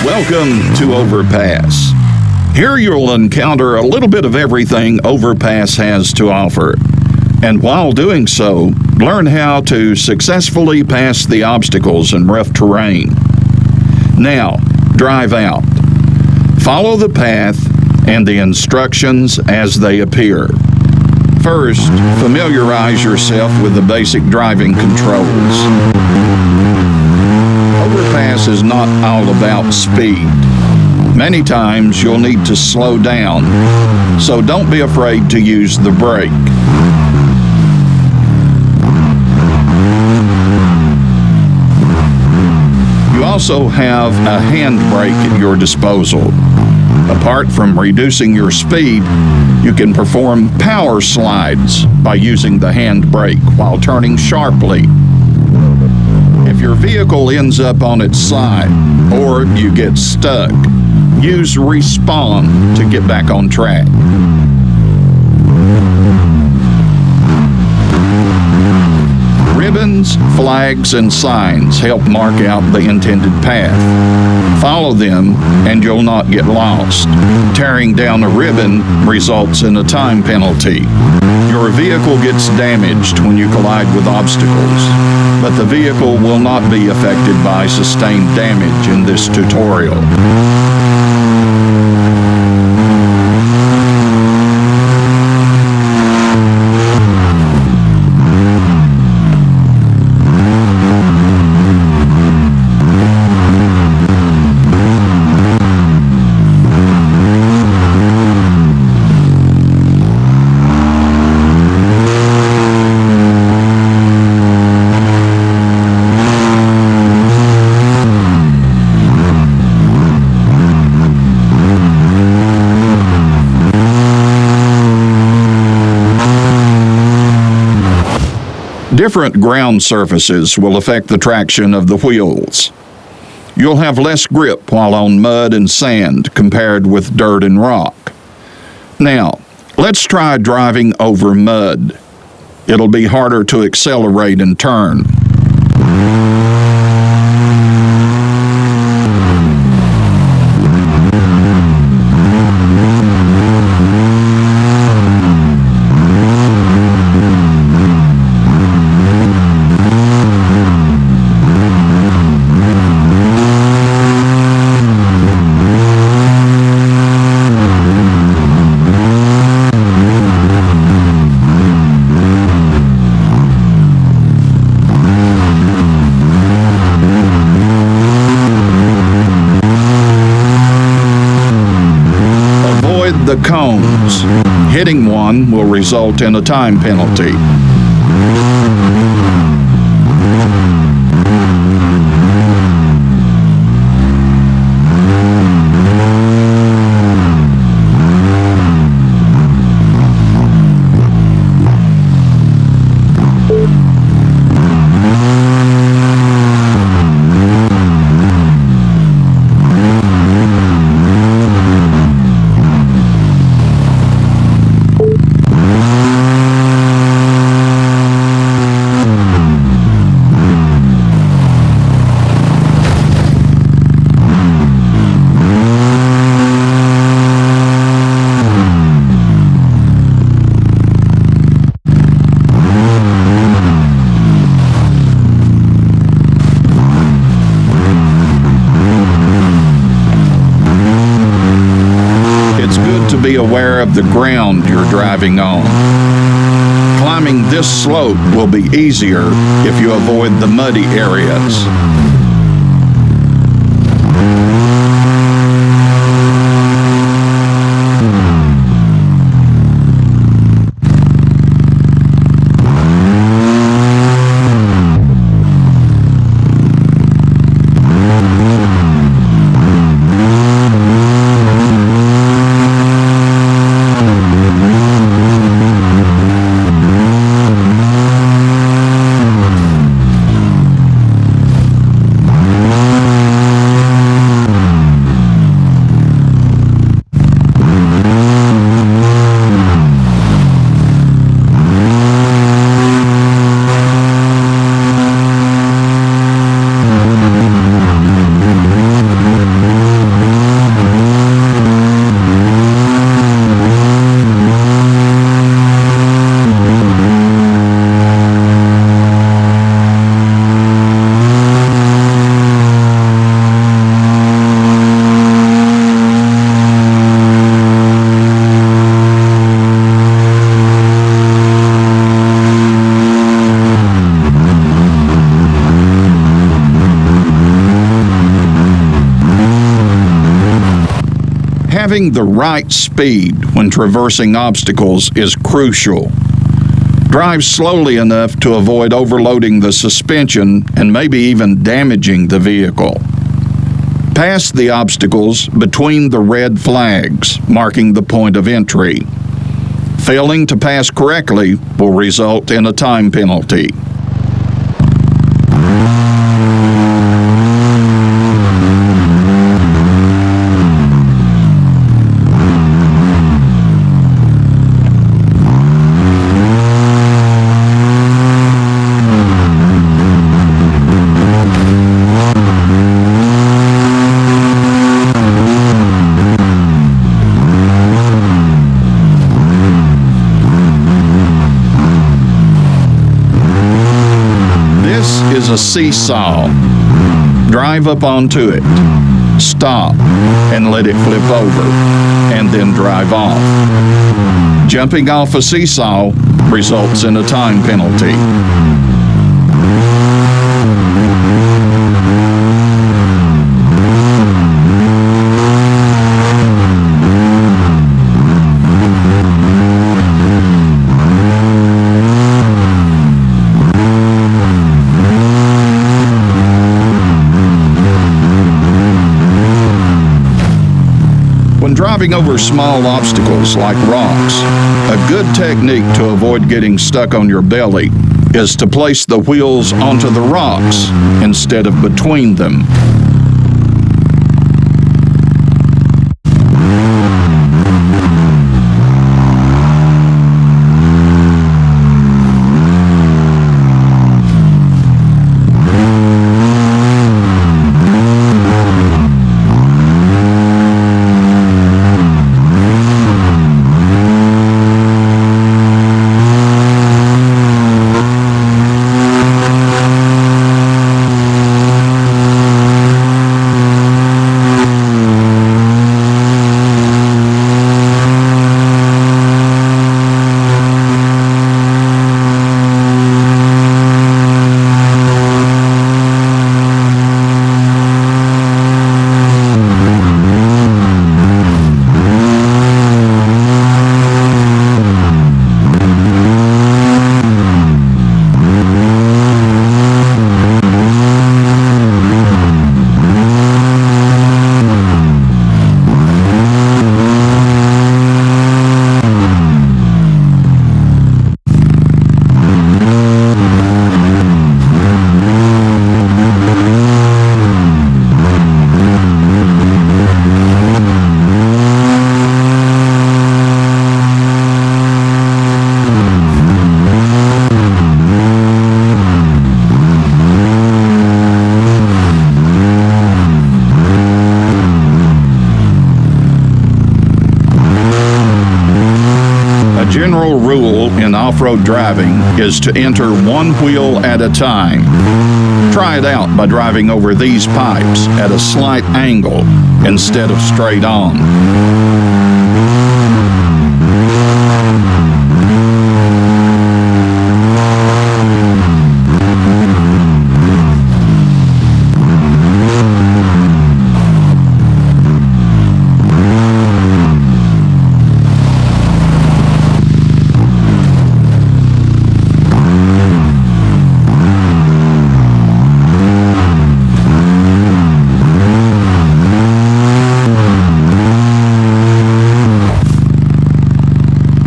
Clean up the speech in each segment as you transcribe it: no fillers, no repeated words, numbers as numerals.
Welcome to Overpass. Here you'll encounter a little bit of everything Overpass has to offer. And while doing so, learn how to successfully pass the obstacles in rough terrain. Now, drive out. Follow the path and the instructions as they appear. First, familiarize yourself with the basic driving controls. Overpass is not all about speed. Many times you'll need to slow down, so don't be afraid to use the brake. You also have a handbrake at your disposal. Apart from reducing your speed, you can perform power slides by using the handbrake while turning sharply. If your vehicle ends up on its side or you get stuck, use respawn to get back on track. Ribbons, flags, and signs help mark out the intended path. Follow them and you'll not get lost. Tearing down a ribbon results in a time penalty. Your vehicle gets damaged when you collide with obstacles, but the vehicle will not be affected by sustained damage in this tutorial. Different ground surfaces will affect the traction of the wheels. You'll have less grip while on mud and sand compared with dirt and rock. Now, let's try driving over mud. It'll be harder to accelerate and turn. The cones. Hitting one will result in a time penalty. Be aware of the ground you're driving on. Climbing this slope will be easier if you avoid the muddy areas. Having the right speed when traversing obstacles is crucial. Drive slowly enough to avoid overloading the suspension and maybe even damaging the vehicle. Pass the obstacles between the red flags, marking the point of entry. Failing to pass correctly will result in a time penalty. Is a seesaw. Drive up onto it, stop, and let it flip over, and then drive off. Jumping off a seesaw results in a time penalty. When driving over small obstacles like rocks, a good technique to avoid getting stuck on your belly is to place the wheels onto the rocks instead of between them. general rule in off-road driving is to enter one wheel at a time. Try it out by driving over these pipes at a slight angle instead of straight on.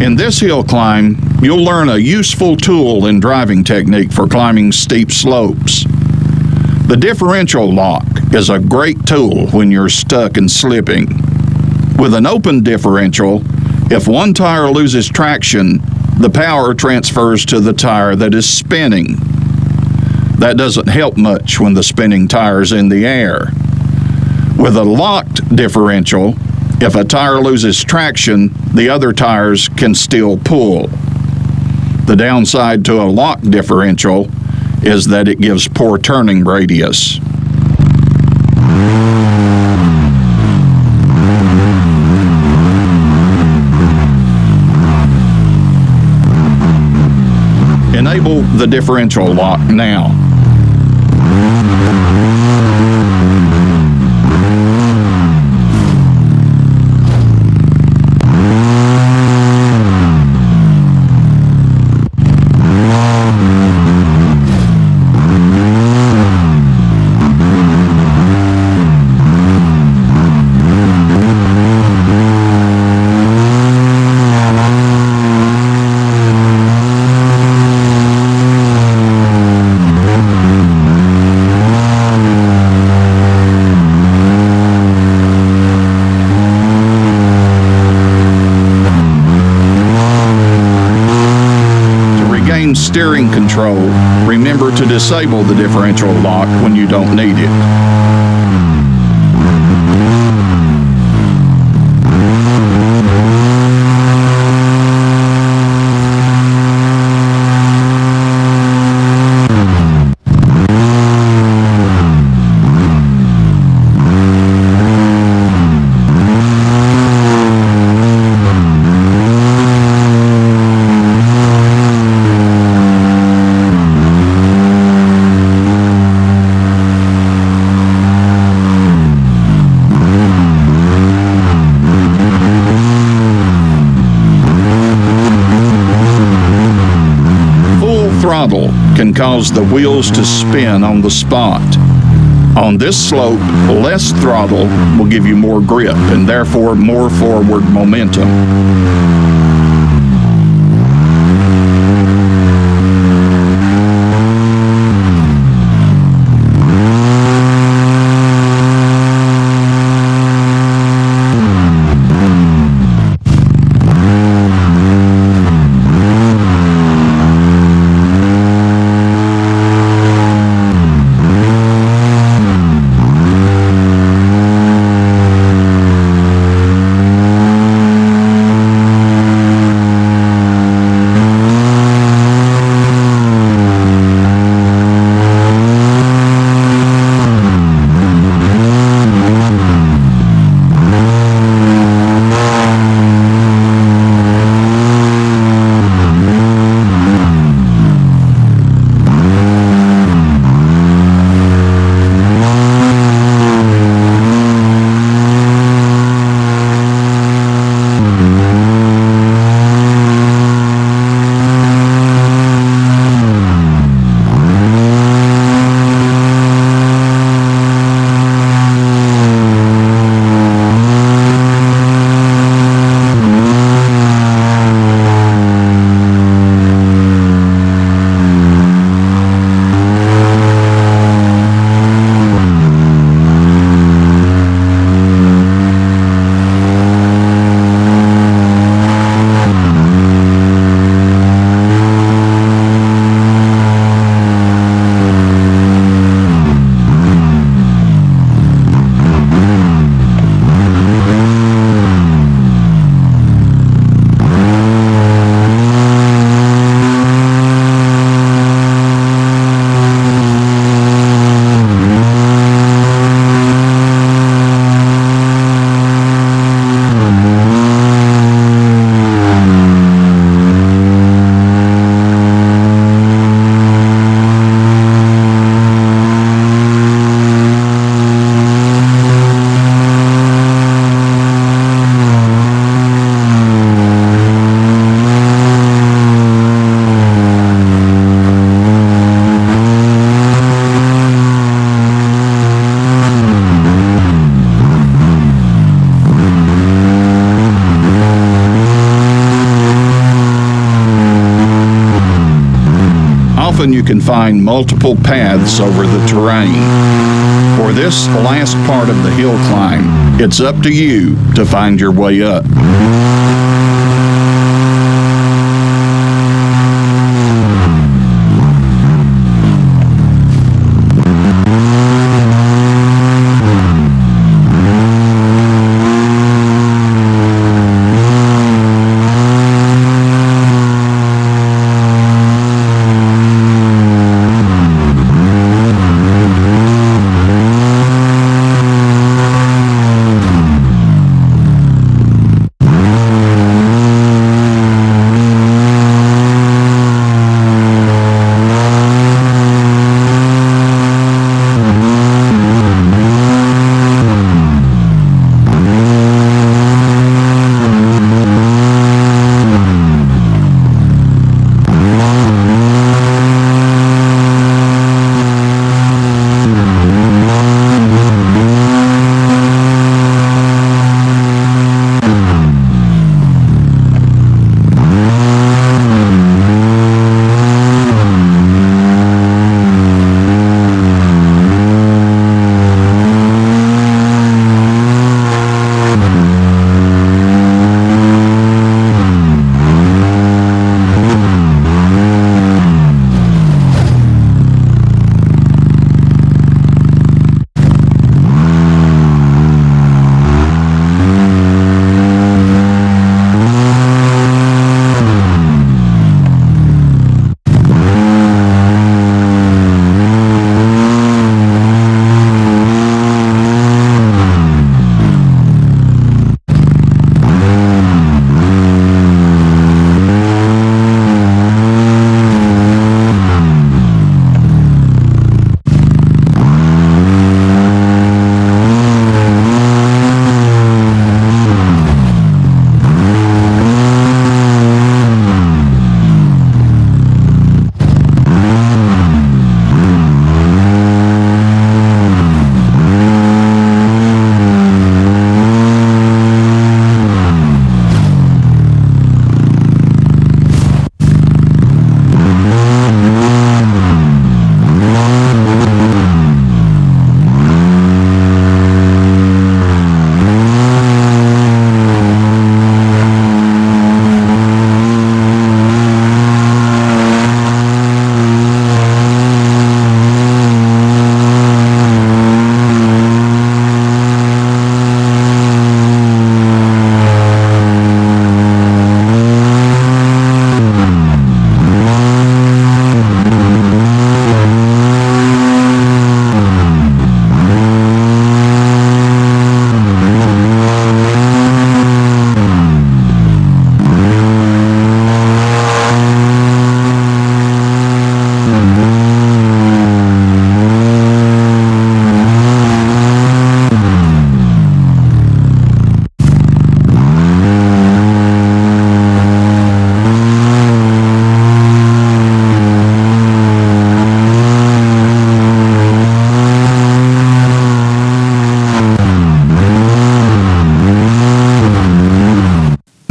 In this hill climb, you'll learn a useful tool in driving technique for climbing steep slopes. The differential lock is a great tool when you're stuck and slipping. With an open differential, if one tire loses traction, the power transfers to the tire that is spinning. That doesn't help much when the spinning tire's in the air. With a locked differential, if a tire loses traction, the other tires can still pull. The downside to a locked differential is that it gives poor turning radius. Enable the differential lock now. control, remember to disable the differential lock when you don't need it. Throttle can cause the wheels to spin on the spot. On this slope, less throttle will give you more grip and therefore more forward momentum. Often you can find multiple paths over the terrain. For this last part of the hill climb, it's up to you to find your way up.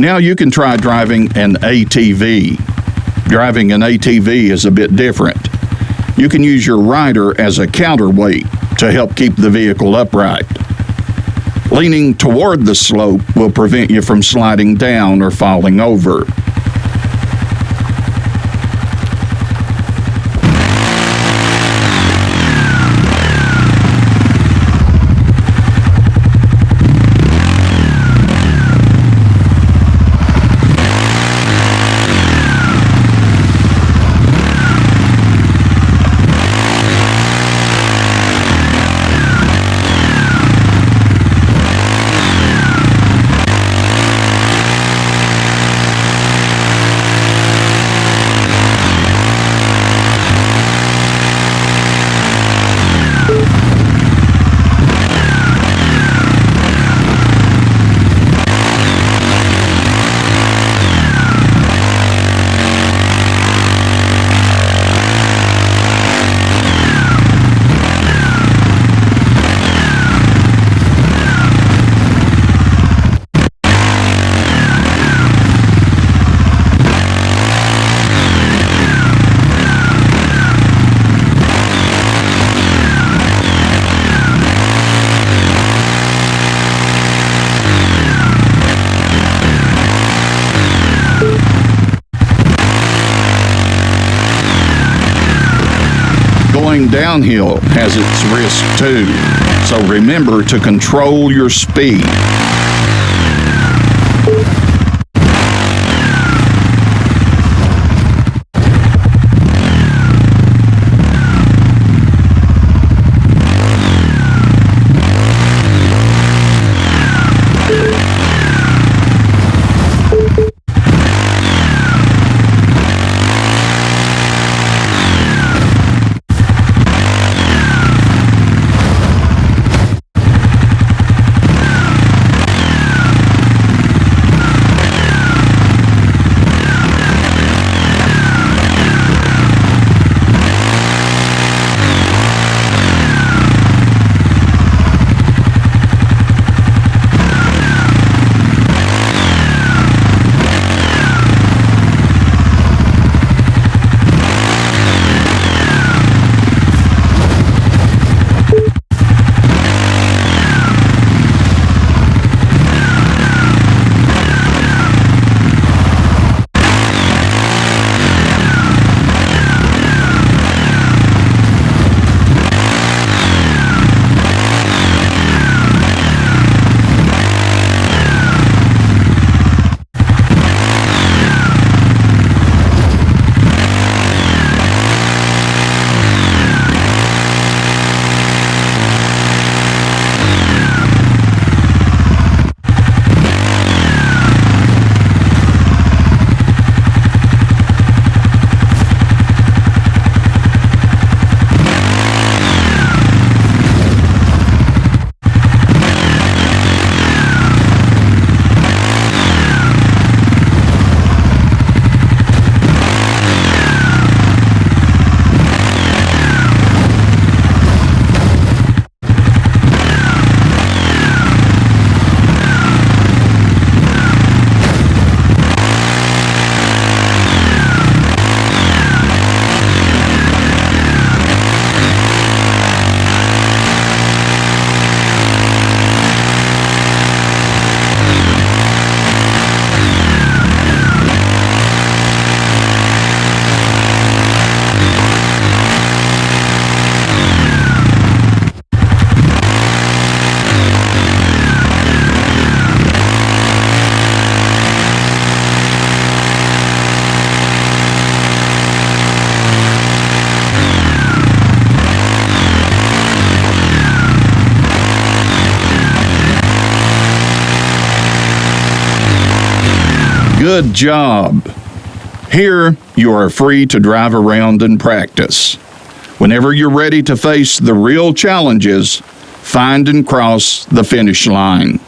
Now you can try driving an ATV. Driving an ATV is a bit different. You can use your rider as a counterweight to help keep the vehicle upright. Leaning toward the slope will prevent you from sliding down or falling over. Going downhill has its risk too, so remember to control your speed. Good job. Here, you are free to drive around and practice. Whenever you're ready to face the real challenges, find and cross the finish line.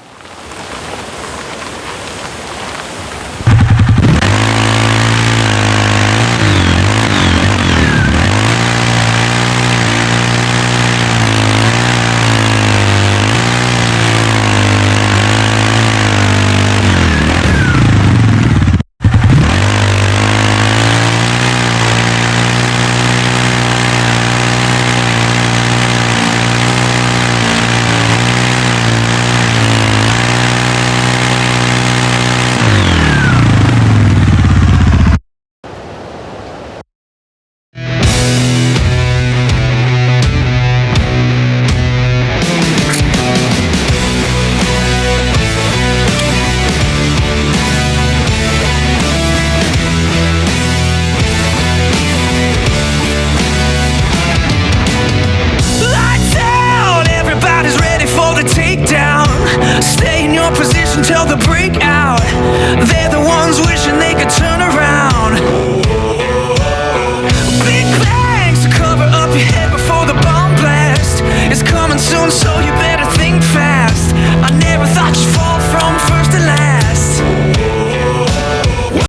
until the break out. They're the ones wishing